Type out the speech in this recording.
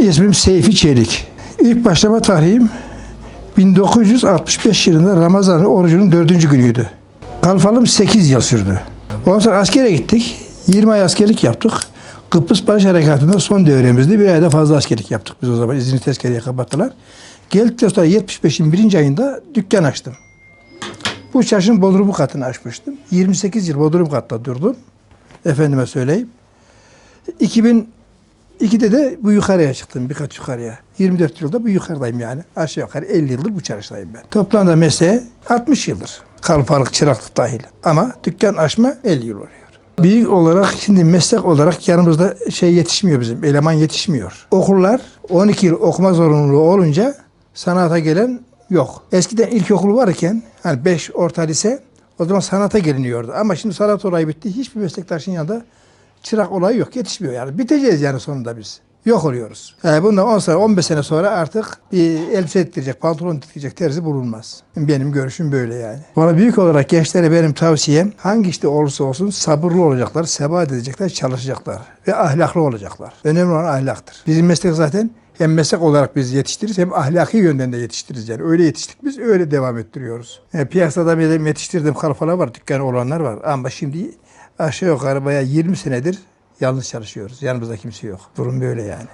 İsmim Seyfi Çelik. İlk başlama tarihim 1965 yılında Ramazan orucunun 4. günüydü. Kalfalım 8 yıl sürdü. Ondan sonra askere gittik. 20 ay askerlik yaptık. Kıbrıs Barış Harekatı'nda son devremizde bir ayda fazla askerlik yaptık biz o zaman. İzni tezkereye kapattılar. Geldikten sonra 75'in 1. ayında dükkan açtım. Bu çarşının Bodrum katını açmıştım. 28 yıl Bodrum katta durdum. Efendime söyleyeyim. 2002'de de bu yukarıya çıktım, birkaç yukarıya. 24 yılda bu yukarıdayım yani. Aşağı yukarı 50 yıldır bu çarşıdayım ben. Toplamda mesleğe 60 yıldır. Kalfalık, çıraklık dahil. Ama dükkan açma 50 yıl oluyor. Büyük olarak şimdi meslek olarak yanımızda yetişmiyor bizim, eleman yetişmiyor. Okullar 12 yıl okuma zorunluluğu olunca sanata gelen yok. Eskiden ilkokul varken hani 5 orta lise o zaman sanata geliniyordu. Ama şimdi sanat olayı bitti. Hiçbir meslektaşın yanında çırak olayı yok. Yetişmiyor yani. Biteceğiz yani sonunda biz. Yok oluyoruz. Bundan 10 sene, 15 sene sonra artık bir elbise diktirecek, pantolon diktirecek terzi bulunmaz. Benim görüşüm böyle yani. Bana büyük olarak gençlere benim tavsiyem hangi işte olursa olsun sabırlı olacaklar, sebat edecekler, çalışacaklar ve ahlaklı olacaklar. Önemli olan ahlaktır. Bizim meslek zaten hem meslek olarak biz yetiştiririz hem ahlaki yönden de yetiştiririz yani. Öyle yetiştik biz, öyle devam ettiriyoruz. Piyasada benim yetiştirdiğim kalfalar var, dükkanı olanlar var. Ama şimdi aşağı yukarı bayağı 20 senedir yalnız çalışıyoruz. Yanımızda kimse yok. Durum böyle yani.